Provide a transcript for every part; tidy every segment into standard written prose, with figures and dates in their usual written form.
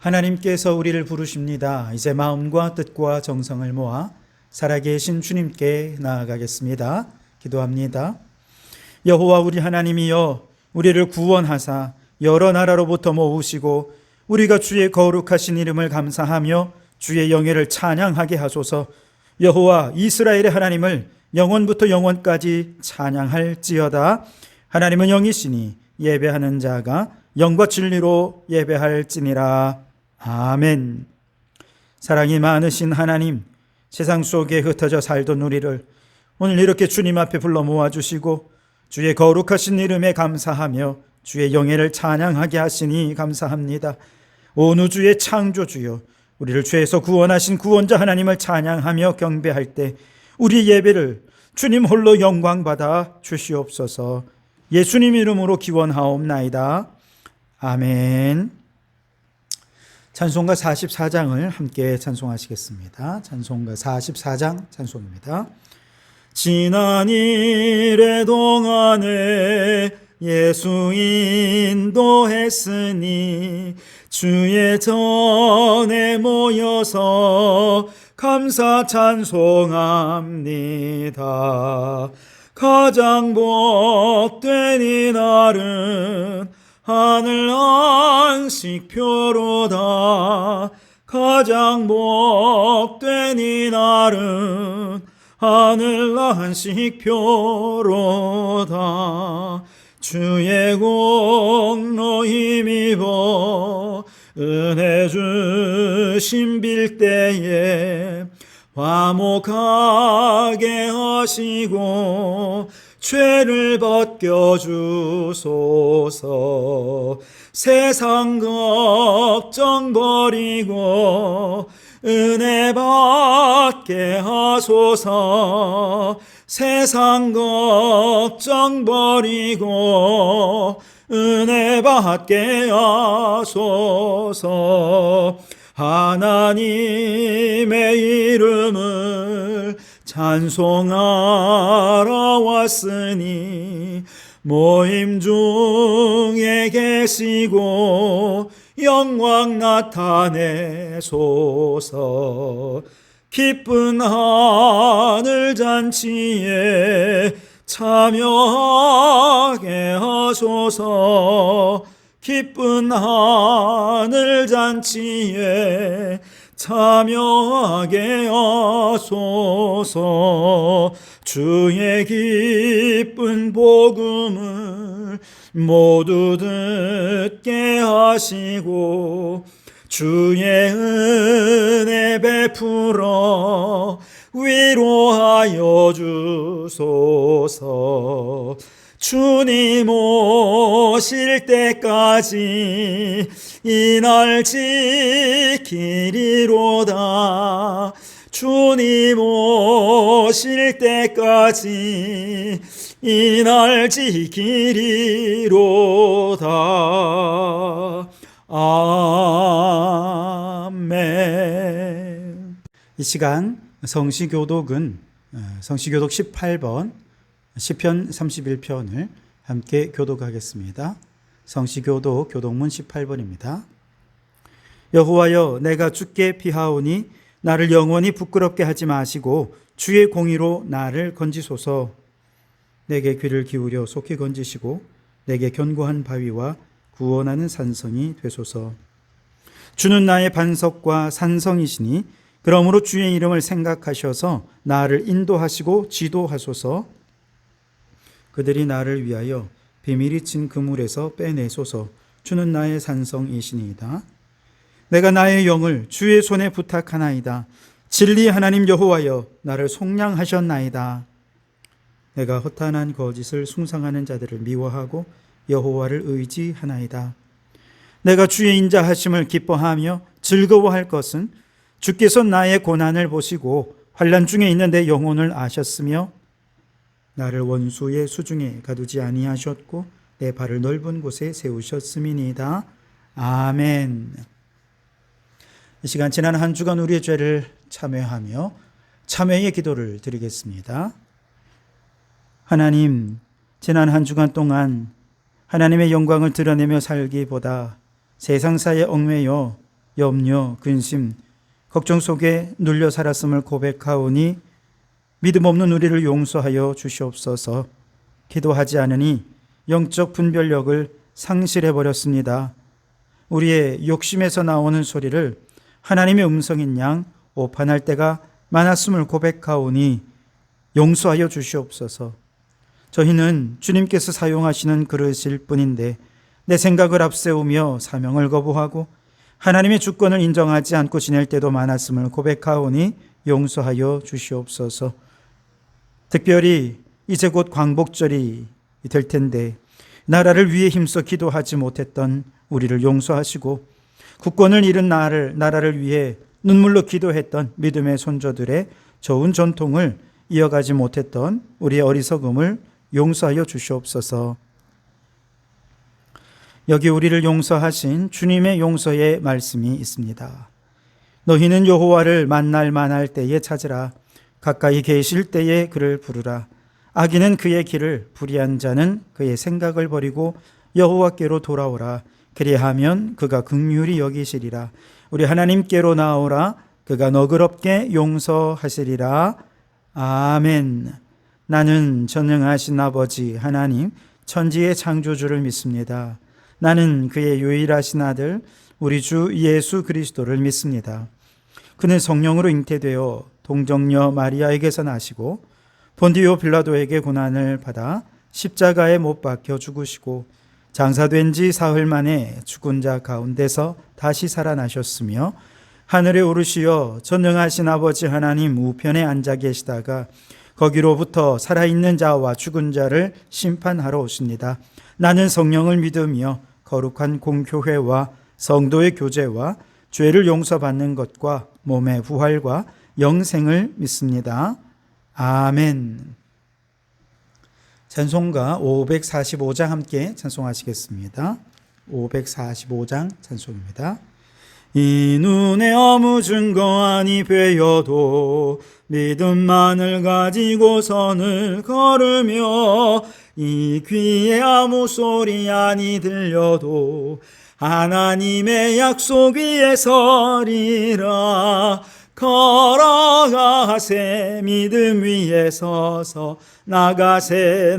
하나님께서 우리를 부르십니다. 이제 마음과 뜻과 정성을 모아 살아계신 주님께 나아가겠습니다. 기도합니다. 여호와 우리 하나님이여, 우리를 구원하사 여러 나라로부터 모으시고 우리가 주의 거룩하신 이름을 감사하며 주의 영예를 찬양하게 하소서. 여호와 이스라엘의 하나님을 영원부터 영원까지 찬양할지어다. 하나님은 영이시니 예배하는 자가 영과 진리로 예배할지니라. 아멘. 사랑이 많으신 하나님, 세상 속에 흩어져 살던 우리를 오늘 이렇게 주님 앞에 불러 모아주시고 주의 거룩하신 이름에 감사하며 주의 영예를 찬양하게 하시니 감사합니다. 온 우주의 창조주여, 우리를 죄에서 구원하신 구원자 하나님을 찬양하며 경배할 때 우리 예배를 주님 홀로 영광받아 주시옵소서. 예수님 이름으로 기원하옵나이다. 아멘. 찬송가 44장을 함께 찬송하시겠습니다. 찬송가 44장 찬송입니다. 지난 일의 동안에 예수 인도했으니 주의 전에 모여서 감사 찬송합니다. 가장 복된 이날은 하늘 안식표로다. 가장 복된 이날은 하늘 안식표로다. 주의 공로 힘입어 은혜 주심 빌 때에 화목하게 하시고 죄를 벗겨주소서. 세상 걱정 버리고 은혜 받게 하소서. 세상 걱정 버리고 은혜 받게 하소서. 하나님의 이름을 찬송하러 왔으니 모임 중에 계시고 영광 나타내소서. 기쁜 하늘 잔치에 참여하게 하소서. 기쁜 하늘 잔치에 참여하게 하소서. 주의 기쁜 복음을 모두 듣게 하시고 주의 은혜 베풀어 위로하여 주소서. 주님 오실 때까지 이 날 지키리로다. 주님 오실 때까지 이 날 지키리로다. 아멘. 이 시간 성시교독은 성시교독 18번 시편 31편을 함께 교독하겠습니다. 성시교독 교독문 18번입니다. 여호와여, 내가 주께 피하오니 나를 영원히 부끄럽게 하지 마시고 주의 공의로 나를 건지소서. 내게 귀를 기울여 속히 건지시고 내게 견고한 바위와 구원하는 산성이 되소서. 주는 나의 반석과 산성이시니 그러므로 주의 이름을 생각하셔서 나를 인도하시고 지도하소서. 그들이 나를 위하여 비밀이 친 그물에서 빼내소서. 주는 나의 산성이시니이다. 내가 나의 영을 주의 손에 부탁하나이다. 진리 하나님 여호와여, 나를 속량하셨나이다. 내가 허탄한 거짓을 숭상하는 자들을 미워하고 여호와를 의지하나이다. 내가 주의 인자하심을 기뻐하며 즐거워할 것은 주께서 나의 고난을 보시고 환난 중에 있는 내 영혼을 아셨으며 나를 원수의 수중에 가두지 아니하셨고 내 발을 넓은 곳에 세우셨음이니이다. 아멘. 이 시간 지난 한 주간 우리의 죄를 참회하며 참회의 기도를 드리겠습니다. 하나님, 지난 한 주간 동안 하나님의 영광을 드러내며 살기보다 세상사에 얽매여 염려, 근심, 걱정 속에 눌려 살았음을 고백하오니 믿음 없는 우리를 용서하여 주시옵소서. 기도하지 않으니 영적 분별력을 상실해버렸습니다. 우리의 욕심에서 나오는 소리를 하나님의 음성인 양 오판할 때가 많았음을 고백하오니 용서하여 주시옵소서. 저희는 주님께서 사용하시는 그릇일 뿐인데 내 생각을 앞세우며 사명을 거부하고 하나님의 주권을 인정하지 않고 지낼 때도 많았음을 고백하오니 용서하여 주시옵소서. 특별히 이제 곧 광복절이 될 텐데 나라를 위해 힘써 기도하지 못했던 우리를 용서하시고 국권을 잃은 나라를 위해 눈물로 기도했던 믿음의 손조들의 좋은 전통을 이어가지 못했던 우리의 어리석음을 용서하여 주시옵소서. 여기 우리를 용서하신 주님의 용서의 말씀이 있습니다. 너희는 여호와를 만날 때에 찾으라. 가까이 계실 때에 그를 부르라. 악인은 그의 길을, 불의한 자는 그의 생각을 버리고 여호와께로 돌아오라. 그리하면 그가 긍휼히 여기시리라. 우리 하나님께로 나오라. 그가 너그럽게 용서하시리라. 아멘. 나는 전능하신 아버지 하나님 천지의 창조주를 믿습니다. 나는 그의 유일하신 아들 우리 주 예수 그리스도를 믿습니다. 그는 성령으로 잉태되어 동정녀 마리아에게서 나시고 본디오 빌라도에게 고난을 받아 십자가에 못 박혀 죽으시고 장사된 지 사흘 만에 죽은 자 가운데서 다시 살아나셨으며 하늘에 오르시어 전능하신 아버지 하나님 우편에 앉아 계시다가 거기로부터 살아있는 자와 죽은 자를 심판하러 오십니다. 나는 성령을 믿으며 거룩한 공교회와 성도의 교제와 죄를 용서받는 것과 몸의 부활과 영생을 믿습니다. 아멘. 찬송가 545장 함께 찬송하시겠습니다. 545장 찬송입니다. 이 눈에 아무 증거 아니 되어도 믿음만을 가지고 선을 걸으며 이 귀에 아무 소리 아니 들려도 하나님의 약속 위에 서리라. 걸어가세 믿음 위에 서서 나가세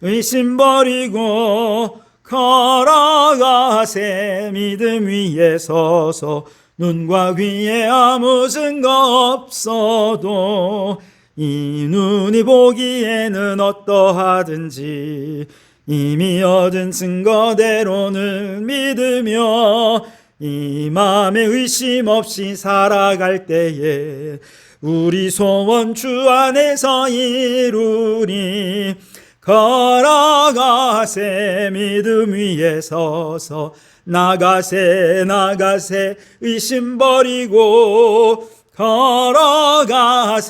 의심 버리고 걸어가세 믿음 위에 서서 눈과 귀에 아무 증거 없어도 이 눈이 보기에는 어떠하든지 이미 얻은 증거대로는 믿으며 이 마음에 의심 없이 살아갈 때에 우리 소원 주 안에서 이루리. 걸어가세 믿음 위에 서서 나가세 의심 버리고 걸어가세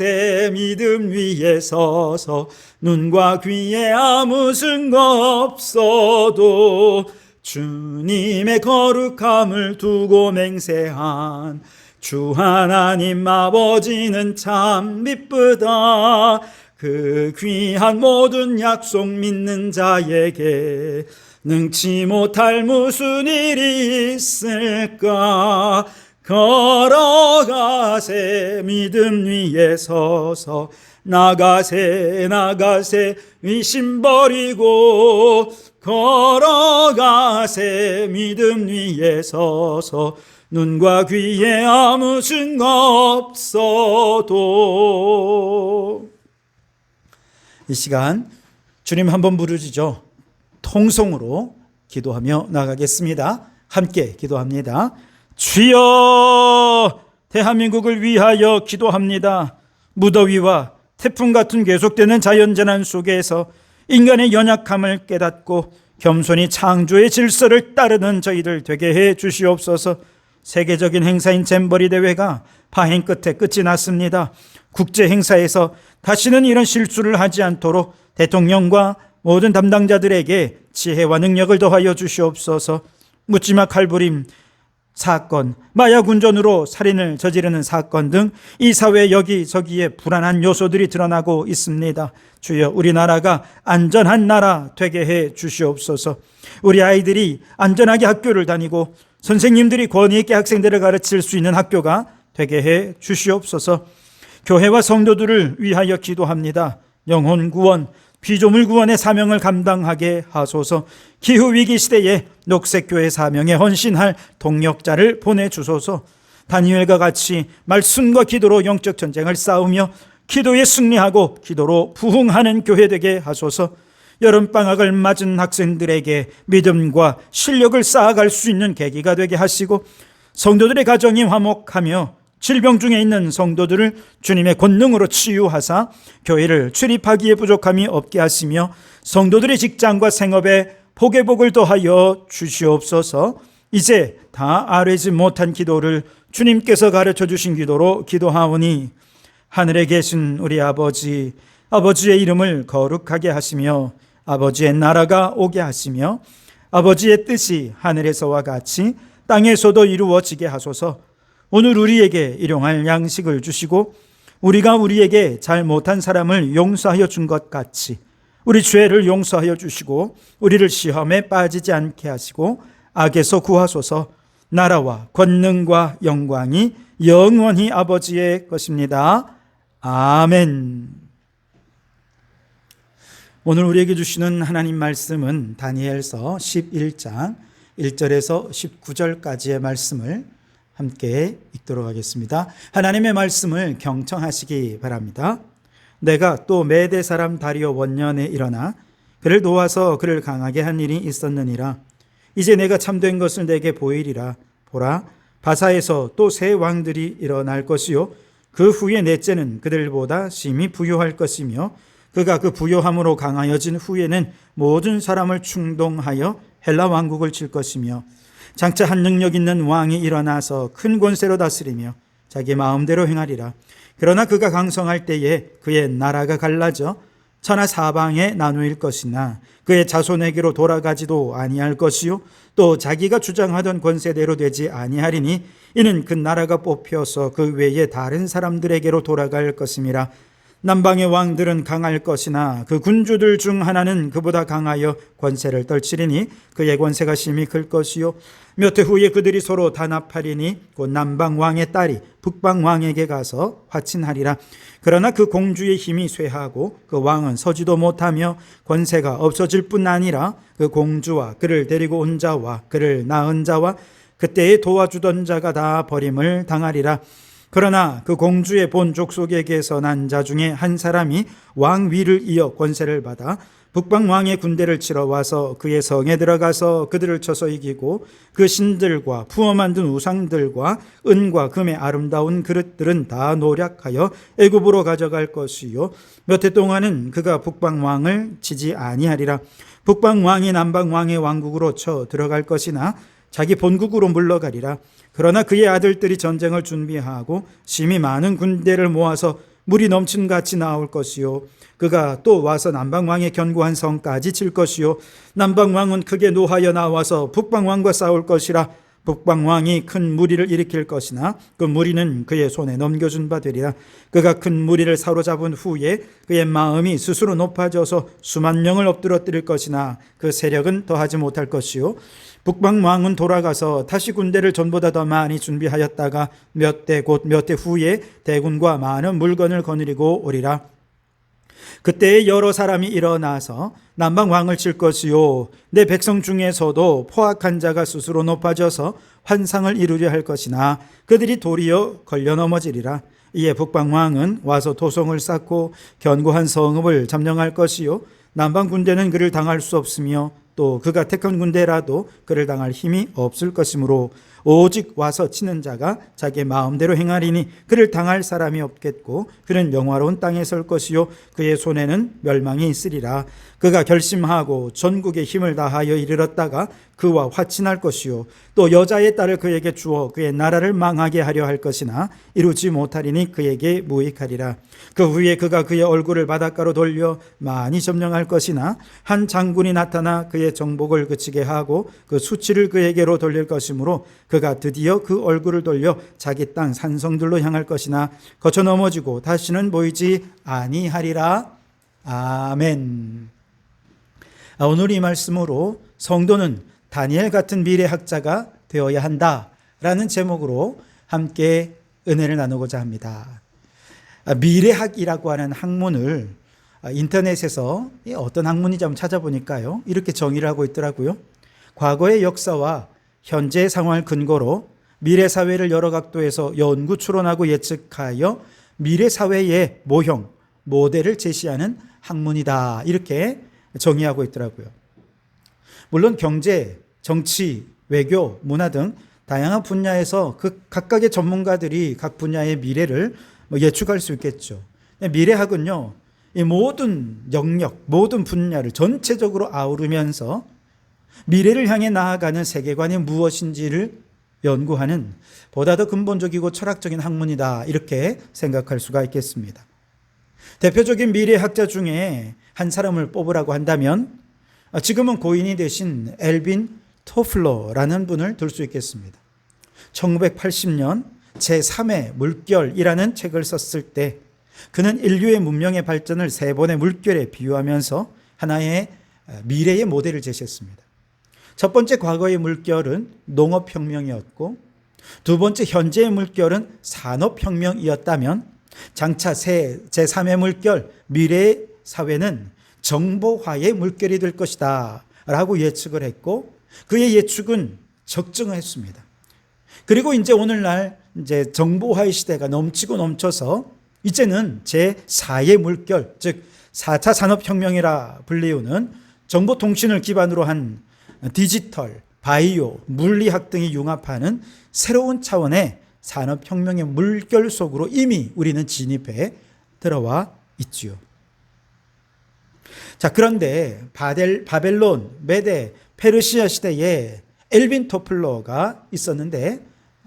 믿음 위에 서서 눈과 귀에 아무 증거 없어도 주님의 거룩함을 두고 맹세한 주 하나님 아버지는 참 미쁘다. 그 귀한 모든 약속 믿는 자에게 능치 못할 무슨 일이 있을까. 걸어가세 믿음 위에 서서 나가세 의심 버리고 걸어가세 믿음 위에 서서 눈과 귀에 아무 증거 없어도. 이 시간 주님 한번 부르짖어 통성으로 기도하며 나가겠습니다. 함께 기도합니다. 주여, 대한민국을 위하여 기도합니다. 무더위와 태풍 같은 계속되는 자연재난 속에서 인간의 연약함을 깨닫고 겸손히 창조의 질서를 따르는 저희들 되게 해 주시옵소서. 세계적인 행사인 잼버리 대회가 파행 끝에 끝이 났습니다. 국제 행사에서 다시는 이런 실수를 하지 않도록 대통령과 모든 담당자들에게 지혜와 능력을 더하여 주시옵소서. 묻지마 칼부림 사건, 마약 운전으로 살인을 저지르는 사건 등 이 사회 여기저기에 불안한 요소들이 드러나고 있습니다. 주여, 우리나라가 안전한 나라 되게 해 주시옵소서. 우리 아이들이 안전하게 학교를 다니고 선생님들이 권위 있게 학생들을 가르칠 수 있는 학교가 되게 해 주시옵소서. 교회와 성도들을 위하여 기도합니다. 영혼 구원, 피조물 구원의 사명을 감당하게 하소서. 기후위기 시대에 녹색교회 사명에 헌신할 동력자를 보내주소서. 다니엘과 같이 말씀과 기도로 영적 전쟁을 싸우며 기도에 승리하고 기도로 부흥하는 교회 되게 하소서. 여름방학을 맞은 학생들에게 믿음과 실력을 쌓아갈 수 있는 계기가 되게 하시고, 성도들의 가정이 화목하며 질병 중에 있는 성도들을 주님의 권능으로 치유하사 교회를 출입하기에 부족함이 없게 하시며, 성도들의 직장과 생업에 복의 복을 더하여 주시옵소서. 이제 다 아뢰지 못한 기도를 주님께서 가르쳐 주신 기도로 기도하오니, 하늘에 계신 우리 아버지, 아버지의 이름을 거룩하게 하시며 아버지의 나라가 오게 하시며 아버지의 뜻이 하늘에서와 같이 땅에서도 이루어지게 하소서. 오늘 우리에게 일용할 양식을 주시고 우리가 우리에게 잘못한 사람을 용서하여 준 것 같이 우리 죄를 용서하여 주시고 우리를 시험에 빠지지 않게 하시고 악에서 구하소서. 나라와 권능과 영광이 영원히 아버지의 것입니다. 아멘. 오늘 우리에게 주시는 하나님 말씀은 다니엘서 11장 1절에서 19절까지의 말씀을 함께 읽도록 하겠습니다. 하나님의 말씀을 경청하시기 바랍니다. 내가 또 메대 사람 다리오 원년에 일어나 그를 도와서 그를 강하게 한 일이 있었느니라. 이제 내가 참된 것을 내게 보이리라. 보라, 바사에서 또 새 왕들이 일어날 것이요 그 후에 넷째는 그들보다 심히 부요할 것이며 그가 그 부요함으로 강하여진 후에는 모든 사람을 충동하여 헬라 왕국을 칠 것이며, 장차 한 능력 있는 왕이 일어나서 큰 권세로 다스리며 자기 마음대로 행하리라. 그러나 그가 강성할 때에 그의 나라가 갈라져 천하 사방에 나누일 것이나 그의 자손에게로 돌아가지도 아니할 것이요 또 자기가 주장하던 권세대로 되지 아니하리니 이는 그 나라가 뽑혀서 그 외에 다른 사람들에게로 돌아갈 것임이라. 남방의 왕들은 강할 것이나 그 군주들 중 하나는 그보다 강하여 권세를 떨치리니 그의 권세가 심히 클 것이요 몇 해 후에 그들이 서로 단합하리니 곧 남방 왕의 딸이 북방 왕에게 가서 화친하리라. 그러나 그 공주의 힘이 쇠하고 그 왕은 서지도 못하며 권세가 없어질 뿐 아니라 그 공주와 그를 데리고 온 자와 그를 낳은 자와 그때에 도와주던 자가 다 버림을 당하리라. 그러나 그 공주의 본 족속에게서 난 자 중에 한 사람이 왕 위를 이어 권세를 받아 북방 왕의 군대를 치러 와서 그의 성에 들어가서 그들을 쳐서 이기고 그 신들과 부어 만든 우상들과 은과 금의 아름다운 그릇들은 다 노략하여 애굽으로 가져갈 것이요 몇 해 동안은 그가 북방 왕을 치지 아니하리라. 북방 왕이 남방 왕의 왕국으로 쳐 들어갈 것이나 자기 본국으로 물러가리라. 그러나 그의 아들들이 전쟁을 준비하고 심히 많은 군대를 모아서 물이 넘친 같이 나올 것이요 그가 또 와서 남방왕의 견고한 성까지 칠 것이요 남방왕은 크게 노하여 나와서 북방왕과 싸울 것이라. 북방왕이 큰 무리를 일으킬 것이나 그 무리는 그의 손에 넘겨준 바 되리라. 그가 큰 무리를 사로잡은 후에 그의 마음이 스스로 높아져서 수만 명을 엎드러뜨릴 것이나 그 세력은 더하지 못할 것이요 북방왕은 돌아가서 다시 군대를 전보다 더 많이 준비하였다가 몇 대 곧 몇 대 후에 대군과 많은 물건을 거느리고 오리라. 그때에 여러 사람이 일어나서 남방왕을 칠 것이요 내 백성 중에서도 포악한 자가 스스로 높아져서 환상을 이루려 할 것이나 그들이 도리어 걸려 넘어지리라. 이에 북방왕은 와서 도성을 쌓고 견고한 성읍을 점령할 것이요 남방 군대는 그를 당할 수 없으며 또 그가 택한 군대라도 그를 당할 힘이 없을 것이므로 오직 와서 치는 자가 자기 마음대로 행하리니 그를 당할 사람이 없겠고 그는 영화로운 땅에 설 것이요 그의 손에는 멸망이 있으리라. 그가 결심하고 전국에 힘을 다하여 이르렀다가 그와 화친할 것이요 또 여자의 딸을 그에게 주어 그의 나라를 망하게 하려 할 것이나 이루지 못하리니 그에게 무익하리라. 그 후에 그가 그의 얼굴을 바닷가로 돌려 많이 점령할 것이나 한 장군이 나타나 그의 정복을 그치게 하고 그 수치를 그에게로 돌릴 것이므로 그가 드디어 그 얼굴을 돌려 자기 땅 산성들로 향할 것이나 거쳐 넘어지고 다시는 보이지 아니하리라. 아멘. 오늘 이 말씀으로 성도는 다니엘 같은 미래학자가 되어야 한다라는 제목으로 함께 은혜를 나누고자 합니다. 미래학이라고 하는 학문을 인터넷에서 어떤 학문인지 한번 찾아보니까요, 이렇게 정의를 하고 있더라고요. 과거의 역사와 현재의 상황을 근거로 미래 사회를 여러 각도에서 연구 추론하고 예측하여 미래 사회의 모형, 모델을 제시하는 학문이다, 이렇게 정의하고 있더라고요. 물론 경제, 정치, 외교, 문화 등 다양한 분야에서 그 각각의 전문가들이 각 분야의 미래를 예측할 수 있겠죠. 미래학은요, 이 모든 영역, 모든 분야를 전체적으로 아우르면서 미래를 향해 나아가는 세계관이 무엇인지를 연구하는 보다 더 근본적이고 철학적인 학문이다, 이렇게 생각할 수가 있겠습니다. 대표적인 미래학자 중에 한 사람을 뽑으라고 한다면 지금은 고인이 되신 엘빈 토플러라는 분을 들 수 있겠습니다. 1980년 제3의 물결이라는 책을 썼을 때 그는 인류의 문명의 발전을 세 번의 물결에 비유하면서 하나의 미래의 모델을 제시했습니다. 첫 번째 과거의 물결은 농업혁명이었고, 두 번째 현재의 물결은 산업혁명이었다면, 장차 제3의 물결, 미래의 사회는 정보화의 물결이 될 것이다 라고 예측을 했고, 그의 예측은 적중했습니다. 그리고 이제 오늘날 이제 정보화의 시대가 넘치고 넘쳐서 이제는 제4의 물결, 즉 4차 산업혁명이라 불리우는 정보통신을 기반으로 한 디지털, 바이오, 물리학 등이 융합하는 새로운 차원의 산업혁명의 물결 속으로 이미 우리는 진입해 들어와 있지요. 자, 그런데 바벨론, 메데, 페르시아 시대에 엘빈 토플러가 있었는데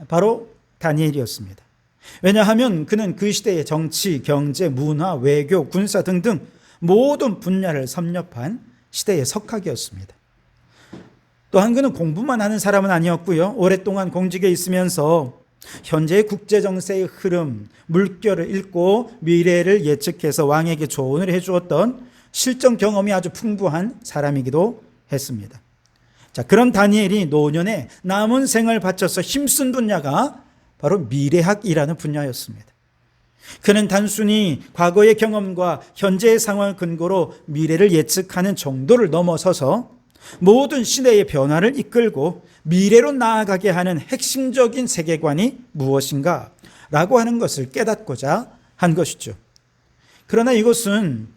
바로 다니엘이었습니다. 왜냐하면 그는 그 시대의 정치, 경제, 문화, 외교, 군사 등등 모든 분야를 섭렵한 시대의 석학이었습니다. 또한 그는 공부만 하는 사람은 아니었고요. 오랫동안 공직에 있으면서 현재의 국제정세의 흐름, 물결을 읽고 미래를 예측해서 왕에게 조언을 해주었던 실전 경험이 아주 풍부한 사람이기도 했습니다. 자, 그런 다니엘이 노년에 남은 생을 바쳐서 힘쓴 분야가 바로 미래학이라는 분야였습니다. 그는 단순히 과거의 경험과 현재의 상황을 근거로 미래를 예측하는 정도를 넘어서서 모든 시대의 변화를 이끌고 미래로 나아가게 하는 핵심적인 세계관이 무엇인가 라고 하는 것을 깨닫고자 한 것이죠. 그러나 이것은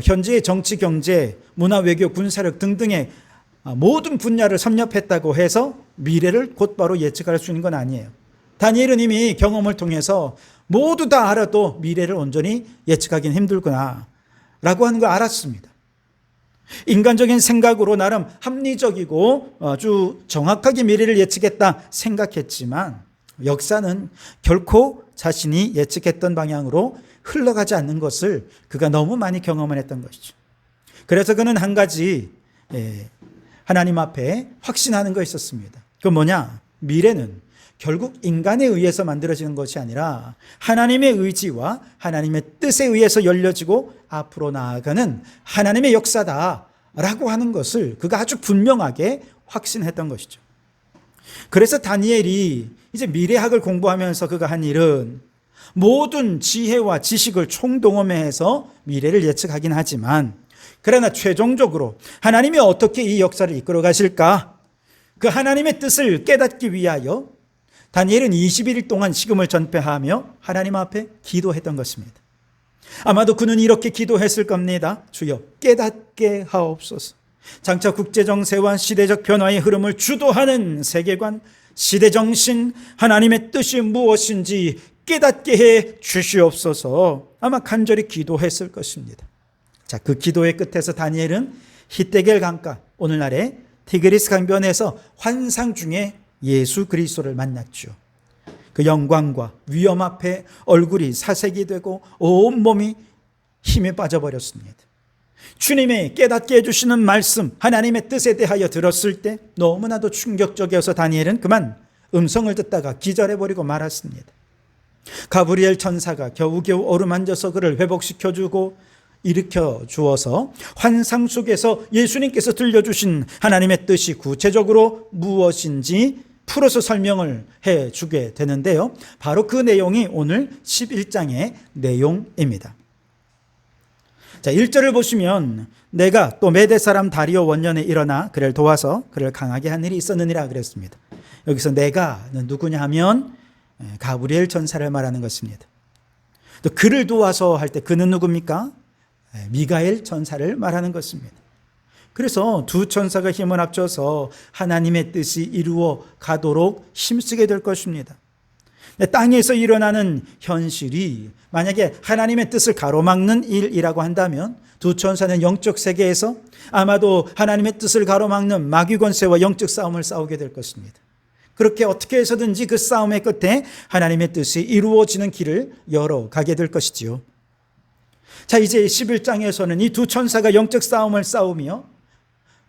현재의 정치, 경제, 문화, 외교, 군사력 등등의 모든 분야를 섭렵했다고 해서 미래를 곧바로 예측할 수 있는 건 아니에요. 다니엘은 이미 경험을 통해서 모두 다 알아도 미래를 온전히 예측하기는 힘들구나 라고 하는 걸 알았습니다. 인간적인 생각으로 나름 합리적이고 아주 정확하게 미래를 예측했다 생각했지만 역사는 결코 자신이 예측했던 방향으로 흘러가지 않는 것을 그가 너무 많이 경험을 했던 것이죠. 그래서 그는 한 가지 하나님 앞에 확신하는 거 있었습니다. 그건 뭐냐? 미래는 결국 인간에 의해서 만들어지는 것이 아니라 하나님의 의지와 하나님의 뜻에 의해서 열려지고 앞으로 나아가는 하나님의 역사다라고 하는 것을 그가 아주 분명하게 확신했던 것이죠. 그래서 다니엘이 이제 미래학을 공부하면서 그가 한 일은 모든 지혜와 지식을 총동원해서 미래를 예측하긴 하지만 그러나 최종적으로 하나님이 어떻게 이 역사를 이끌어 가실까? 그 하나님의 뜻을 깨닫기 위하여 다니엘은 21일 동안 식음을 전폐하며 하나님 앞에 기도했던 것입니다. 아마도 그는 이렇게 기도했을 겁니다. 주여 깨닫게 하옵소서. 장차 국제정세와 시대적 변화의 흐름을 주도하는 세계관, 시대정신, 하나님의 뜻이 무엇인지 깨닫게 해 주시옵소서. 아마 간절히 기도했을 것입니다. 자, 그 기도의 끝에서 다니엘은 히데겔 강가, 오늘날의 티그리스 강변에서 환상 중에 예수 그리스도를 만났죠. 그 영광과 위엄 앞에 얼굴이 사색이 되고 온몸이 힘에 빠져버렸습니다. 주님의 깨닫게 해주시는 말씀, 하나님의 뜻에 대하여 들었을 때 너무나도 충격적이어서 다니엘은 그만 음성을 듣다가 기절해버리고 말았습니다. 가브리엘 천사가 겨우겨우 어루만져서 그를 회복시켜주고 일으켜 주어서 환상 속에서 예수님께서 들려주신 하나님의 뜻이 구체적으로 무엇인지 풀어서 설명을 해 주게 되는데요. 바로 그 내용이 오늘 11장의 내용입니다. 자, 1절을 보시면 내가 또 메대 사람 다리오 원년에 일어나 그를 도와서 그를 강하게 한 일이 있었느니라 그랬습니다. 여기서 내가는 누구냐 하면 가브리엘 전사를 말하는 것입니다. 또 그를 도와서 할 때 그는 누굽니까? 미가엘 전사를 말하는 것입니다. 그래서 두 천사가 힘을 합쳐서 하나님의 뜻이 이루어 가도록 힘쓰게 될 것입니다. 땅에서 일어나는 현실이 만약에 하나님의 뜻을 가로막는 일이라고 한다면 두 천사는 영적 세계에서 아마도 하나님의 뜻을 가로막는 마귀 권세와 영적 싸움을 싸우게 될 것입니다. 그렇게 어떻게 해서든지 그 싸움의 끝에 하나님의 뜻이 이루어지는 길을 열어가게 될 것이지요. 자, 이제 11장에서는 이 두 천사가 영적 싸움을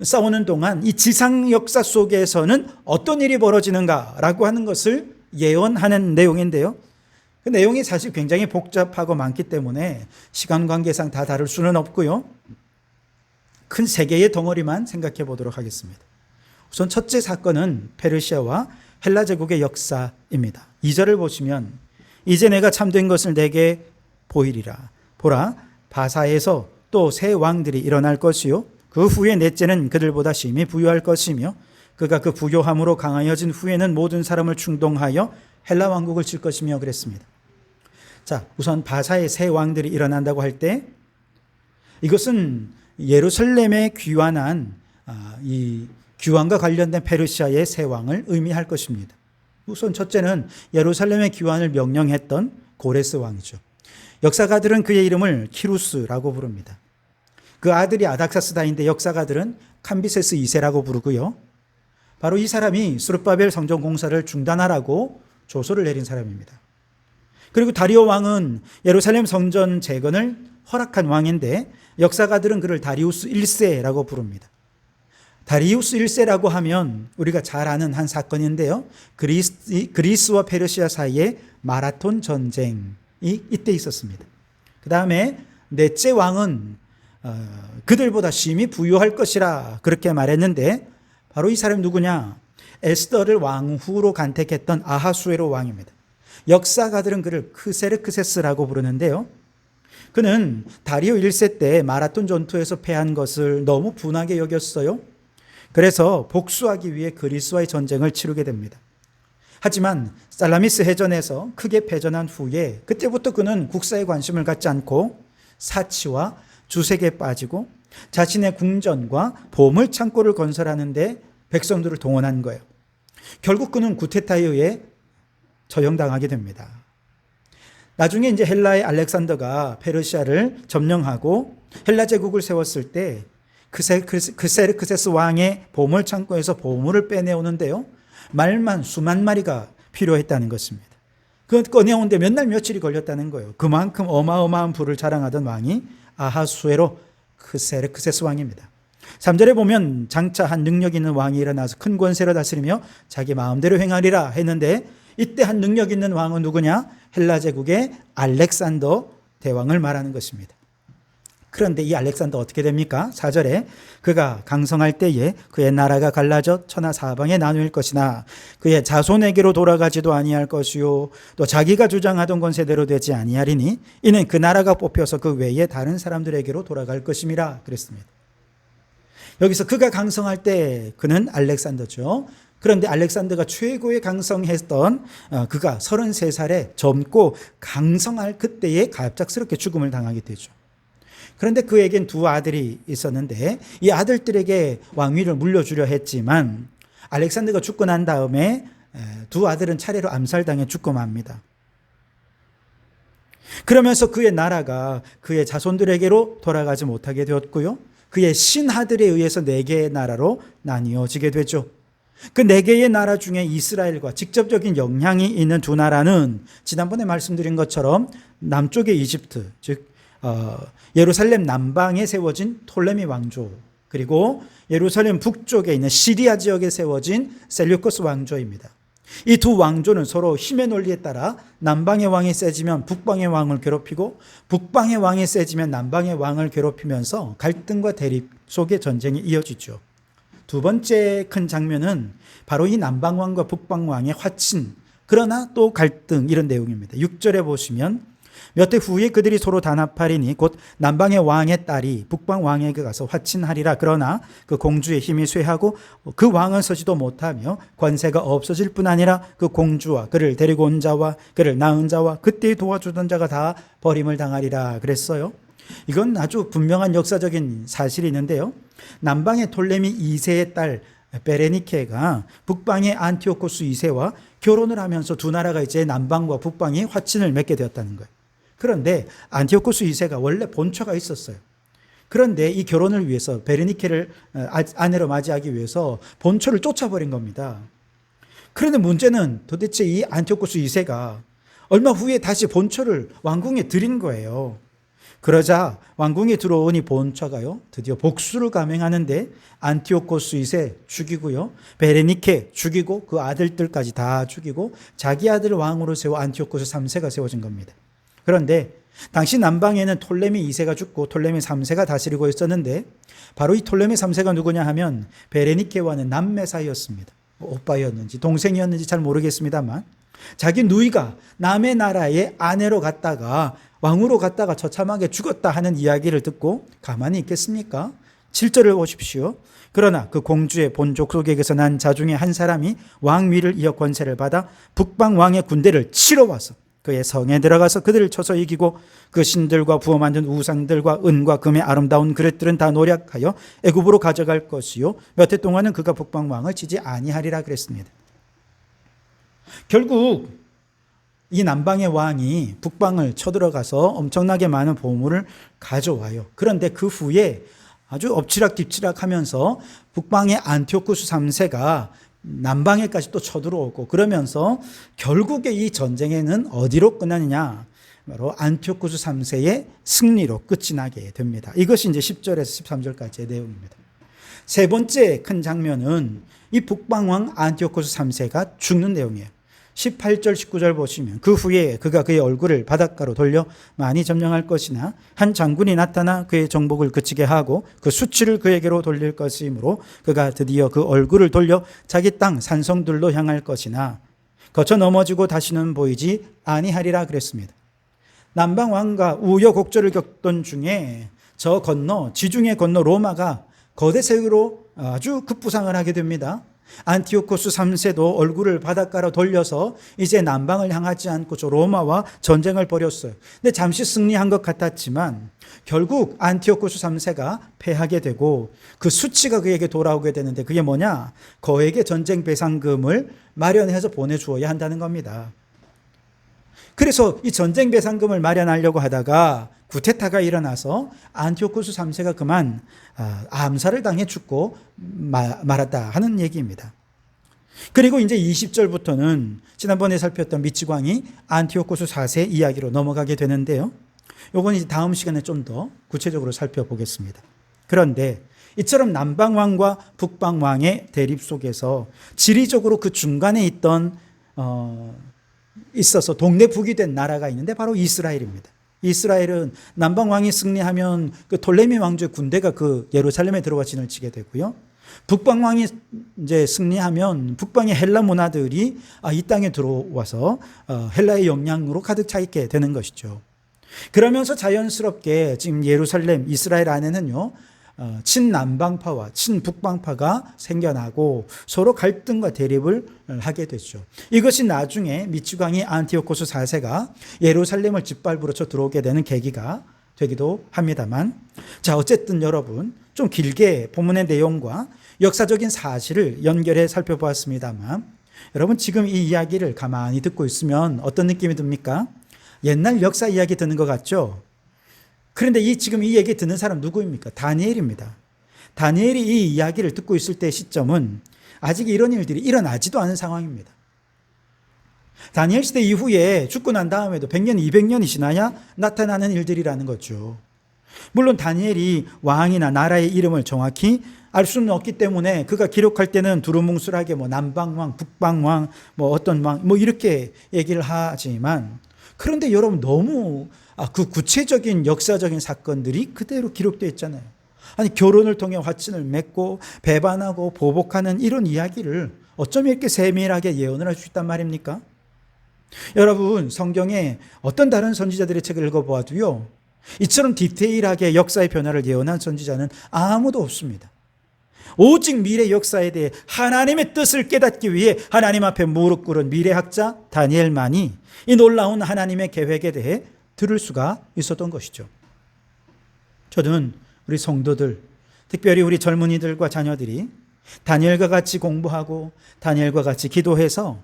싸우는 동안 이 지상 역사 속에서는 어떤 일이 벌어지는가라고 하는 것을 예언하는 내용인데요. 그 내용이 사실 굉장히 복잡하고 많기 때문에 시간 관계상 다 다룰 수는 없고요. 큰 세 개의 덩어리만 생각해 보도록 하겠습니다. 우선 첫째 사건은 페르시아와 헬라 제국의 역사입니다. 2절을 보시면 이제 내가 참된 것을 내게 보이리라. 보라, 바사에서 또 새 왕들이 일어날 것이요 그 후에 넷째는 그들보다 심히 부유할 것이며 그가 그 부요함으로 강하여진 후에는 모든 사람을 충동하여 헬라 왕국을 칠 것이며 그랬습니다. 자, 우선 바사의 새 왕들이 일어난다고 할 때 이것은 예루살렘에 귀환한 이 귀환과 관련된 페르시아의 새 왕을 의미할 것입니다. 우선 첫째는 예루살렘의 귀환을 명령했던 고레스 왕이죠. 역사가들은 그의 이름을 키루스라고 부릅니다. 그 아들이 아닥사스다인데 역사가들은 캄비세스 2세라고 부르고요. 바로 이 사람이 스룹바벨 성전 공사를 중단하라고 조서를 내린 사람입니다. 그리고 다리오 왕은 예루살렘 성전 재건을 허락한 왕인데 역사가들은 그를 다리우스 1세라고 부릅니다. 다리우스 1세라고 하면 우리가 잘 아는 한 사건인데요. 그리스와 페르시아 사이에 마라톤 전쟁이 이때 있었습니다. 그 다음에 넷째 왕은 그들보다 심히 부유할 것이라 그렇게 말했는데 바로 이 사람이 누구냐? 에스더를 왕후로 간택했던 아하수에로 왕입니다. 역사가들은 그를 크세르크세스라고 부르는데요. 그는 다리오 1세 때 마라톤 전투에서 패한 것을 너무 분하게 여겼어요. 그래서 복수하기 위해 그리스와의 전쟁을 치르게 됩니다. 하지만 살라미스 해전에서 크게 패전한 후에 그때부터 그는 국사에 관심을 갖지 않고 사치와 주색에 빠지고 자신의 궁전과 보물 창고를 건설하는데 백성들을 동원한 거예요. 결국 그는 구테타에 의해 처형당하게 됩니다. 나중에 이제 헬라의 알렉산더가 페르시아를 점령하고 헬라 제국을 세웠을 때 크세르크세스 왕의 보물 창고에서 보물을 빼내오는데요. 말만 수만 마리가 필요했다는 것입니다. 그 꺼내오는데 몇 날 며칠이 걸렸다는 거예요. 그만큼 어마어마한 부를 자랑하던 왕이 아하수에로 크세르크세스 왕입니다. 3절에 보면 장차 한 능력 있는 왕이 일어나서 큰 권세로 다스리며 자기 마음대로 행하리라 했는데 이때 한 능력 있는 왕은 누구냐? 헬라 제국의 알렉산더 대왕을 말하는 것입니다. 그런데 이 알렉산더 어떻게 됩니까? 4절에 그가 강성할 때에 그의 나라가 갈라져 천하 사방에 나누일 것이나 그의 자손에게로 돌아가지도 아니할 것이요 또 자기가 주장하던 권세대로 되지 아니하리니 이는 그 나라가 뽑혀서 그 외에 다른 사람들에게로 돌아갈 것임이라 그랬습니다. 여기서 그가 강성할 때 그는 알렉산더죠. 그런데 알렉산더가 최고의 강성했던 그가 33살에 젊고 강성할 그때에 갑작스럽게 죽음을 당하게 되죠. 그런데 그에겐 두 아들이 있었는데 이 아들들에게 왕위를 물려주려 했지만 알렉산더가 죽고 난 다음에 두 아들은 차례로 암살당해 죽고 맙니다. 그러면서 그의 나라가 그의 자손들에게로 돌아가지 못하게 되었고요. 그의 신하들에 의해서 4개의 나라로 나뉘어지게 되죠. 그 4개의 나라 중에 이스라엘과 직접적인 영향이 있는 두 나라는 지난번에 말씀드린 것처럼 남쪽의 이집트, 즉 예루살렘 남방에 세워진 톨레미 왕조, 그리고 예루살렘 북쪽에 있는 시리아 지역에 세워진 셀류커스 왕조입니다. 이 두 왕조는 서로 힘의 논리에 따라 남방의 왕이 세지면 북방의 왕을 괴롭히고 북방의 왕이 세지면 남방의 왕을 괴롭히면서 갈등과 대립 속에 전쟁이 이어지죠. 두 번째 큰 장면은 바로 이 남방왕과 북방왕의 화친, 그러나 또 갈등, 이런 내용입니다. 6절에 보시면 몇 해 후에 그들이 서로 단합하리니 곧 남방의 왕의 딸이 북방 왕에게 가서 화친하리라. 그러나 그 공주의 힘이 쇠하고 그 왕은 서지도 못하며 권세가 없어질 뿐 아니라 그 공주와 그를 데리고 온 자와 그를 낳은 자와 그때 도와주던 자가 다 버림을 당하리라 그랬어요. 이건 아주 분명한 역사적인 사실이 있는데요. 남방의 톨레미 2세의 딸 베레니케가 북방의 안티오코스 2세와 결혼을 하면서 두 나라가 이제 남방과 북방이 화친을 맺게 되었다는 거예요. 그런데 안티오코스 2세가 원래 본처가 있었어요. 그런데 이 결혼을 위해서 베르니케를 아내로 맞이하기 위해서 본처를 쫓아버린 겁니다. 그런데 문제는 도대체 이 안티오코스 2세가 얼마 후에 다시 본처를 왕궁에 들인 거예요. 그러자 왕궁에 들어온 이 본처가요, 드디어 복수를 감행하는데 안티오코스 2세 죽이고요, 베레니케 죽이고 그 아들들까지 다 죽이고 자기 아들을 왕으로 세워 안티오코스 3세가 세워진 겁니다. 그런데 당시 남방에는 톨레미 2세가 죽고 톨레미 3세가 다스리고 있었는데 바로 이 톨레미 3세가 누구냐 하면 베레니케와는 남매 사이였습니다. 오빠였는지 동생이었는지 잘 모르겠습니다만 자기 누이가 남의 나라의 아내로 갔다가 왕으로 갔다가 처참하게 죽었다 하는 이야기를 듣고 가만히 있겠습니까? 7절을 보십시오. 그러나 그 공주의 본족 속에게서 난 자 중에 한 사람이 왕위를 이어 권세를 받아 북방 왕의 군대를 치러 와서 그의 성에 들어가서 그들을 쳐서 이기고 그 신들과 부어 만든 우상들과 은과 금의 아름다운 그릇들은 다 노략하여 애굽으로 가져갈 것이요 몇 해 동안은 그가 북방 왕을 치지 아니하리라 그랬습니다. 결국 이 남방의 왕이 북방을 쳐들어가서 엄청나게 많은 보물을 가져와요. 그런데 그 후에 아주 엎치락뒤치락 하면서 북방의 안티오쿠스 3세가 남방에까지 또 쳐들어오고 그러면서 결국에 이 전쟁에는 어디로 끝나느냐? 바로 안티오쿠스 3세의 승리로 끝이 나게 됩니다. 이것이 이제 10절에서 13절까지의 내용입니다. 세 번째 큰 장면은 이 북방왕 안티오쿠스 3세가 죽는 내용이에요. 18절 19절 보시면 그 후에 그가 그의 얼굴을 바닷가로 돌려 많이 점령할 것이나 한 장군이 나타나 그의 정복을 그치게 하고 그 수치를 그에게로 돌릴 것이므로 그가 드디어 그 얼굴을 돌려 자기 땅 산성들로 향할 것이나 거쳐 넘어지고 다시는 보이지 아니하리라 그랬습니다. 남방 왕과 우여곡절을 겪던 중에 저 건너 지중해 건너 로마가 거대 세계로 아주 급부상을 하게 됩니다. 안티오코스 3세도 얼굴을 바닷가로 돌려서 이제 남방을 향하지 않고 저 로마와 전쟁을 벌였어요. 근데 잠시 승리한 것 같았지만 결국 안티오코스 3세가 패하게 되고 그 수치가 그에게 돌아오게 되는데 그게 뭐냐? 거액의 전쟁 배상금을 마련해서 보내주어야 한다는 겁니다. 그래서 이 전쟁 배상금을 마련하려고 하다가 구테타가 일어나서 안티오코스 3세가 그만 암살을 당해 죽고 말았다 하는 얘기입니다. 그리고 이제 20절부터는 지난번에 살폈던 미치광이 안티오코스 4세 이야기로 넘어가게 되는데요. 요건 이제 다음 시간에 좀 더 구체적으로 살펴보겠습니다. 그런데 이처럼 남방왕과 북방왕의 대립 속에서 지리적으로 그 중간에 있어서 동네북이 된 나라가 있는데 바로 이스라엘입니다. 이스라엘은 남방왕이 승리하면 그 톨레미 왕조의 군대가 그 예루살렘에 들어와 진을 치게 되고요. 북방왕이 이제 승리하면 북방의 헬라 문화들이 이 땅에 들어와서 헬라의 영향으로 가득 차 있게 되는 것이죠. 그러면서 자연스럽게 지금 예루살렘, 이스라엘 안에는요, 친남방파와 친북방파가 생겨나고 서로 갈등과 대립을 하게 되죠. 이것이 나중에 미치광이 안티오코스 4세가 예루살렘을 짓밟으러 쳐 들어오게 되는 계기가 되기도 합니다만, 자, 어쨌든 여러분 좀 길게 본문의 내용과 역사적인 사실을 연결해 살펴보았습니다만, 여러분 지금 이 이야기를 가만히 듣고 있으면 어떤 느낌이 듭니까? 옛날 역사 이야기 듣는 것 같죠? 그런데 지금 이 얘기 듣는 사람 누구입니까? 다니엘입니다. 다니엘이 이 이야기를 듣고 있을 때의 시점은 아직 이런 일들이 일어나지도 않은 상황입니다. 다니엘 시대 이후에 죽고 난 다음에도 100년, 200년이 지나야 나타나는 일들이라는 거죠. 물론 다니엘이 왕이나 나라의 이름을 정확히 알 수는 없기 때문에 그가 기록할 때는 두루뭉술하게 남방왕, 북방왕, 어떤 왕, 이렇게 얘기를 하지만, 그런데 여러분 너무 그 구체적인 역사적인 사건들이 그대로 기록되어 있잖아요. 아니 결혼을 통해 화친을 맺고 배반하고 보복하는 이런 이야기를 어쩜 이렇게 세밀하게 예언을 할 수 있단 말입니까? 여러분, 성경에 어떤 다른 선지자들의 책을 읽어보아도요, 이처럼 디테일하게 역사의 변화를 예언한 선지자는 아무도 없습니다. 오직 미래 역사에 대해 하나님의 뜻을 깨닫기 위해 하나님 앞에 무릎 꿇은 미래학자 다니엘만이 이 놀라운 하나님의 계획에 대해 들을 수가 있었던 것이죠. 저는 우리 성도들, 특별히 우리 젊은이들과 자녀들이 다니엘과 같이 공부하고 다니엘과 같이 기도해서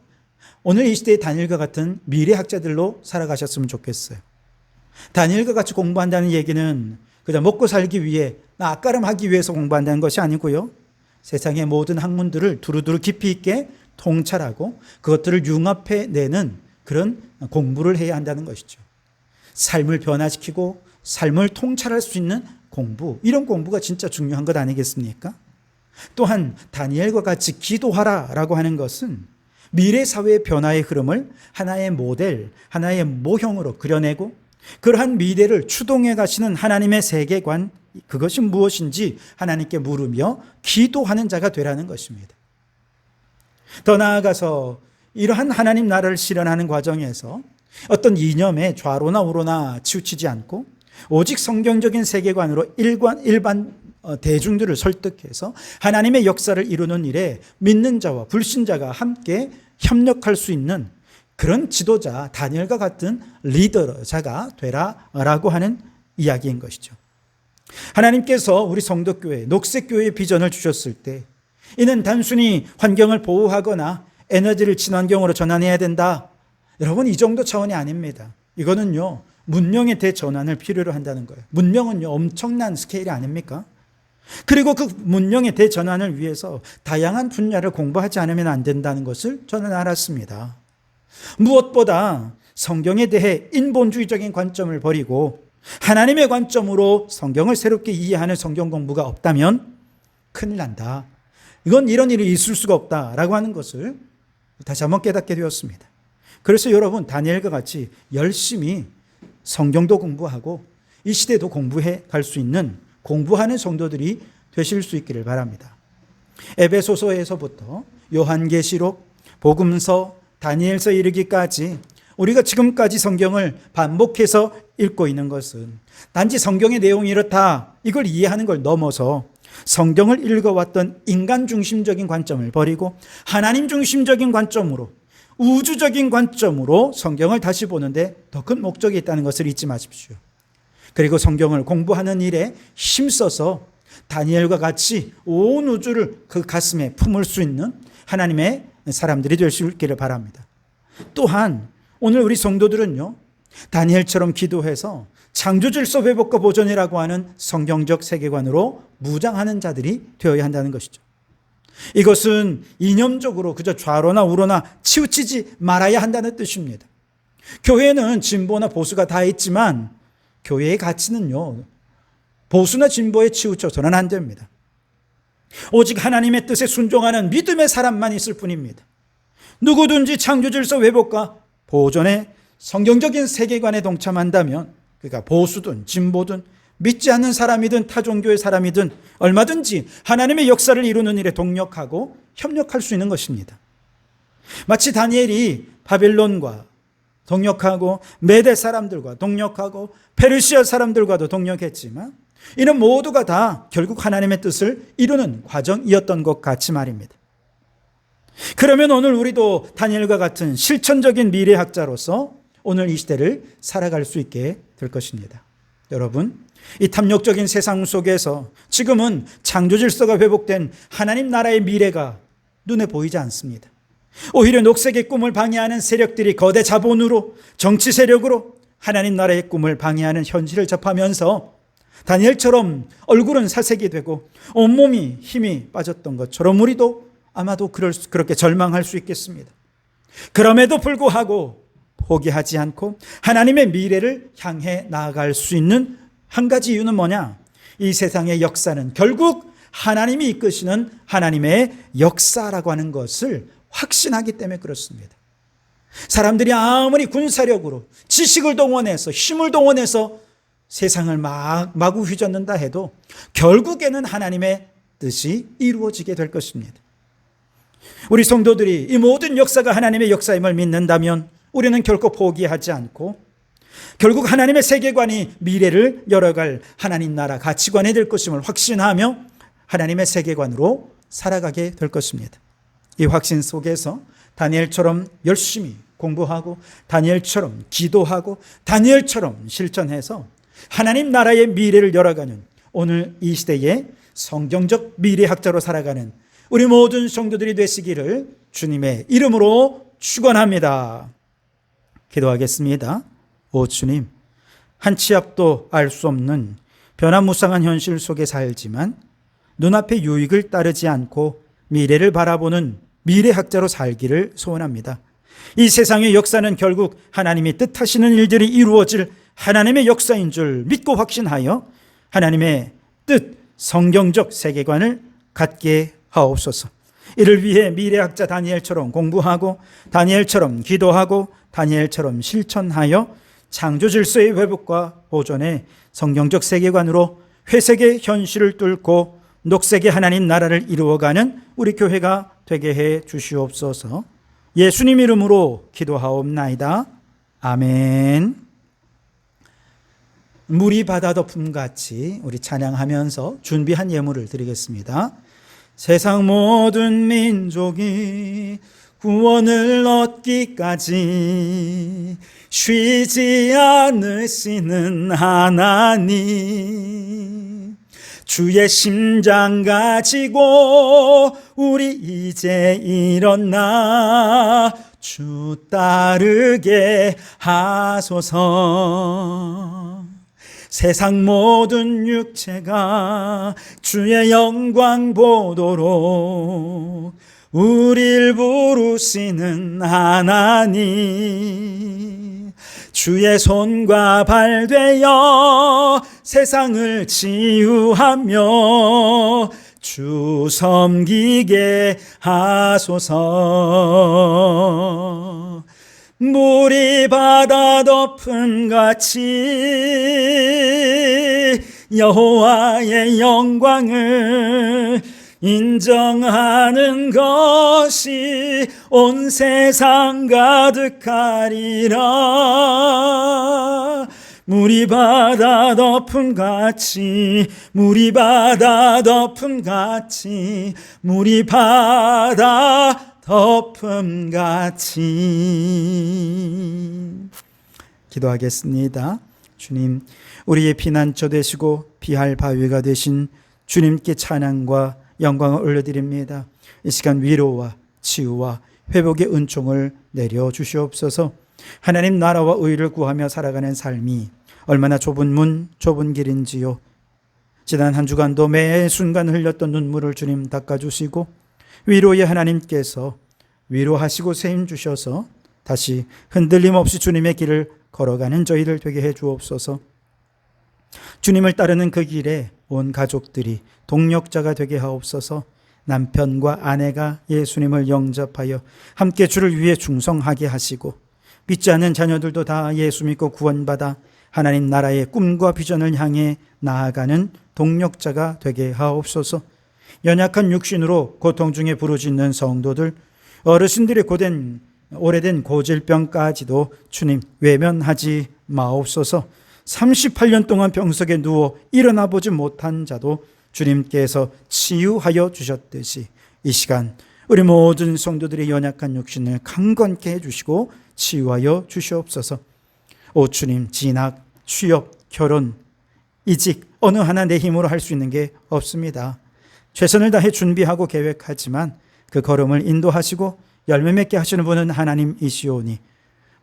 오늘 이 시대의 다니엘과 같은 미래학자들로 살아가셨으면 좋겠어요. 다니엘과 같이 공부한다는 얘기는 그냥 먹고 살기 위해, 앞가름하기 위해서 공부한다는 것이 아니고요, 세상의 모든 학문들을 두루두루 깊이 있게 통찰하고 그것들을 융합해내는 그런 공부를 해야 한다는 것이죠. 삶을 변화시키고 삶을 통찰할 수 있는 공부, 이런 공부가 진짜 중요한 것 아니겠습니까? 또한 다니엘과 같이 기도하라라고 하는 것은 미래 사회의 변화의 흐름을 하나의 모델, 하나의 모형으로 그려내고 그러한 미래를 추동해 가시는 하나님의 세계관, 그것이 무엇인지 하나님께 물으며 기도하는 자가 되라는 것입니다. 더 나아가서 이러한 하나님 나라를 실현하는 과정에서 어떤 이념에 좌로나 우로나 치우치지 않고 오직 성경적인 세계관으로 일반 대중들을 설득해서 하나님의 역사를 이루는 일에 믿는 자와 불신자가 함께 협력할 수 있는 그런 지도자, 다니엘과 같은 리더자가 되라라고 하는 이야기인 것이죠. 하나님께서 우리 성도교회, 녹색교회의 비전을 주셨을 때 이는 단순히 환경을 보호하거나 에너지를 친환경으로 전환해야 된다, 여러분, 이 정도 차원이 아닙니다. 이거는요, 문명의 대전환을 필요로 한다는 거예요. 문명은요, 엄청난 스케일이 아닙니까? 그리고 그 문명의 대전환을 위해서 다양한 분야를 공부하지 않으면 안 된다는 것을 저는 알았습니다. 무엇보다 성경에 대해 인본주의적인 관점을 버리고 하나님의 관점으로 성경을 새롭게 이해하는 성경 공부가 없다면 큰일 난다. 이건 이런 일이 있을 수가 없다라고 하는 것을 다시 한번 깨닫게 되었습니다. 그래서 여러분, 다니엘과 같이 열심히 성경도 공부하고 이 시대도 공부해 갈 수 있는 공부하는 성도들이 되실 수 있기를 바랍니다. 에베소서에서부터 요한계시록, 복음서, 다니엘서 이르기까지 우리가 지금까지 성경을 반복해서 읽고 있는 것은 단지 성경의 내용이 이렇다, 이걸 이해하는 걸 넘어서 성경을 읽어왔던 인간 중심적인 관점을 버리고 하나님 중심적인 관점으로, 우주적인 관점으로 성경을 다시 보는데 더 큰 목적이 있다는 것을 잊지 마십시오. 그리고 성경을 공부하는 일에 힘써서 다니엘과 같이 온 우주를 그 가슴에 품을 수 있는 하나님의 사람들이 될 수 있기를 바랍니다. 또한 오늘 우리 성도들은요, 다니엘처럼 기도해서 창조질서 회복과 보존이라고 하는 성경적 세계관으로 무장하는 자들이 되어야 한다는 것이죠. 이것은 이념적으로 그저 좌로나 우로나 치우치지 말아야 한다는 뜻입니다. 교회는 진보나 보수가 다 있지만 교회의 가치는요, 보수나 진보에 치우쳐서는 안 됩니다. 오직 하나님의 뜻에 순종하는 믿음의 사람만 있을 뿐입니다. 누구든지 창조질서 회복과 보존의 성경적인 세계관에 동참한다면, 그러니까 보수든 진보든 믿지 않는 사람이든 타종교의 사람이든 얼마든지 하나님의 역사를 이루는 일에 동력하고 협력할 수 있는 것입니다. 마치 다니엘이 바빌론과 동력하고 메대 사람들과 동력하고 페르시아 사람들과도 동력했지만 이는 모두가 다 결국 하나님의 뜻을 이루는 과정이었던 것 같이 말입니다. 그러면 오늘 우리도 다니엘과 같은 실천적인 미래학자로서 오늘 이 시대를 살아갈 수 있게 될 것입니다. 여러분, 이 탐욕적인 세상 속에서 지금은 창조질서가 회복된 하나님 나라의 미래가 눈에 보이지 않습니다. 오히려 녹색의 꿈을 방해하는 세력들이 거대 자본으로, 정치 세력으로 하나님 나라의 꿈을 방해하는 현실을 접하면서 다니엘처럼 얼굴은 사색이 되고 온몸이 힘이 빠졌던 것처럼 우리도 아마도 그렇게 절망할 수 있겠습니다. 그럼에도 불구하고 포기하지 않고 하나님의 미래를 향해 나아갈 수 있는 한 가지 이유는 뭐냐? 이 세상의 역사는 결국 하나님이 이끄시는 하나님의 역사라고 하는 것을 확신하기 때문에 그렇습니다. 사람들이 아무리 군사력으로 지식을 동원해서 힘을 동원해서 세상을 마구 휘젓는다 해도 결국에는 하나님의 뜻이 이루어지게 될 것입니다. 우리 성도들이 이 모든 역사가 하나님의 역사임을 믿는다면 우리는 결코 포기하지 않고 결국 하나님의 세계관이 미래를 열어갈 하나님 나라 가치관이 될 것임을 확신하며 하나님의 세계관으로 살아가게 될 것입니다. 이 확신 속에서 다니엘처럼 열심히 공부하고 다니엘처럼 기도하고 다니엘처럼 실천해서 하나님 나라의 미래를 열어가는 오늘 이 시대의 성경적 미래학자로 살아가는 우리 모든 성도들이 되시기를 주님의 이름으로 축원합니다. 기도하겠습니다. 오 주님, 한 치 앞도 알 수 없는 변화무쌍한 현실 속에 살지만 눈앞의 유익을 따르지 않고 미래를 바라보는 미래학자로 살기를 소원합니다. 이 세상의 역사는 결국 하나님이 뜻하시는 일들이 이루어질 하나님의 역사인 줄 믿고 확신하여 하나님의 뜻, 성경적 세계관을 갖게 하옵소서. 이를 위해 미래학자 다니엘처럼 공부하고 다니엘처럼 기도하고 다니엘처럼 실천하여 창조 질서의 회복과 보존의 성경적 세계관으로 회색의 현실을 뚫고 녹색의 하나님 나라를 이루어가는 우리 교회가 되게 해 주시옵소서. 예수님 이름으로 기도하옵나이다. 아멘. 물이 바다 덮음같이 우리 찬양하면서 준비한 예물을 드리겠습니다. 세상 모든 민족이 구원을 얻기까지 쉬지 않으시는 하나님, 주의 심장 가지고 우리 이제 일어나 주 따르게 하소서. 세상 모든 육체가 주의 영광 보도록 우릴 부르시는 하나님, 주의 손과 발 되어 세상을 치유하며 주 섬기게 하소서. 물이 바다 덮음같이 여호와의 영광을 인정하는 것이 온 세상 가득하리라. 물이 바다 덮음같이, 물이 바다 덮음같이, 물이 바다 덮음같이. 기도하겠습니다. 주님, 우리의 피난처 되시고 피할 바위가 되신 주님께 찬양과 영광을 올려드립니다. 이 시간 위로와 치유와 회복의 은총을 내려주시옵소서. 하나님 나라와 의를 구하며 살아가는 삶이 얼마나 좁은 문, 좁은 길인지요. 지난 한 주간도 매 순간 흘렸던 눈물을 주님 닦아주시고 위로의 하나님께서 위로하시고 세임 주셔서 다시 흔들림 없이 주님의 길을 걸어가는 저희를 되게 해 주옵소서. 주님을 따르는 그 길에 온 가족들이 동력자가 되게 하옵소서. 남편과 아내가 예수님을 영접하여 함께 주를 위해 충성하게 하시고 믿지 않는 자녀들도 다 예수 믿고 구원받아 하나님 나라의 꿈과 비전을 향해 나아가는 동력자가 되게 하옵소서. 연약한 육신으로 고통 중에 부르짖는 성도들, 어르신들의 오래된 고질병까지도 주님 외면하지 마옵소서. 38년 동안 병석에 누워 일어나 보지 못한 자도 주님께서 치유하여 주셨듯이 이 시간 우리 모든 성도들의 연약한 육신을 강건케 해주시고 치유하여 주시옵소서. 오 주님, 진학, 취업, 결혼, 이직 어느 하나 내 힘으로 할 수 있는 게 없습니다. 최선을 다해 준비하고 계획하지만 그 걸음을 인도하시고 열매 맺게 하시는 분은 하나님이시오니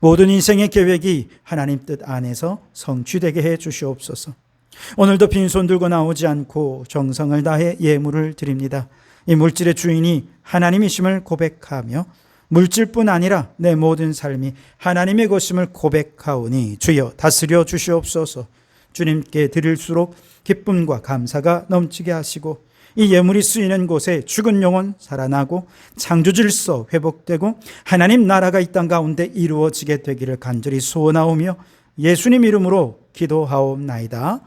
모든 인생의 계획이 하나님 뜻 안에서 성취되게 해 주시옵소서. 오늘도 빈손 들고 나오지 않고 정성을 다해 예물을 드립니다. 이 물질의 주인이 하나님이심을 고백하며 물질뿐 아니라 내 모든 삶이 하나님의 것임을 고백하오니 주여 다스려 주시옵소서. 주님께 드릴수록 기쁨과 감사가 넘치게 하시고 이 예물이 쓰이는 곳에 죽은 영혼 살아나고 창조 질서 회복되고 하나님 나라가 이 땅 가운데 이루어지게 되기를 간절히 소원하오며 예수님 이름으로 기도하옵나이다.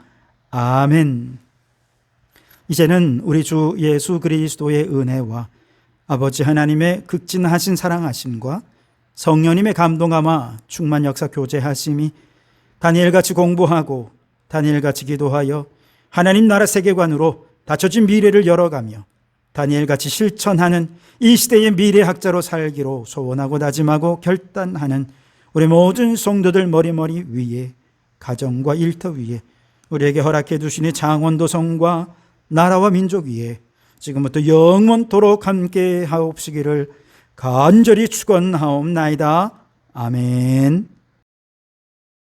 아멘. 이제는 우리 주 예수 그리스도의 은혜와 아버지 하나님의 극진하신 사랑하심과 성령님의 감동함과 충만 역사 교제하심이 다니엘같이 공부하고 다니엘같이 기도하여 하나님 나라 세계관으로 닫혀진 미래를 열어가며 다니엘같이 실천하는 이 시대의 미래학자로 살기로 소원하고 다짐하고 결단하는 우리 모든 성도들 머리머리 위에, 가정과 일터 위에, 우리에게 허락해 두시니 창원도 성과 나라와 민족 위에 지금부터 영원토록 함께 하옵시기를 간절히 축원하옵나이다. 아멘.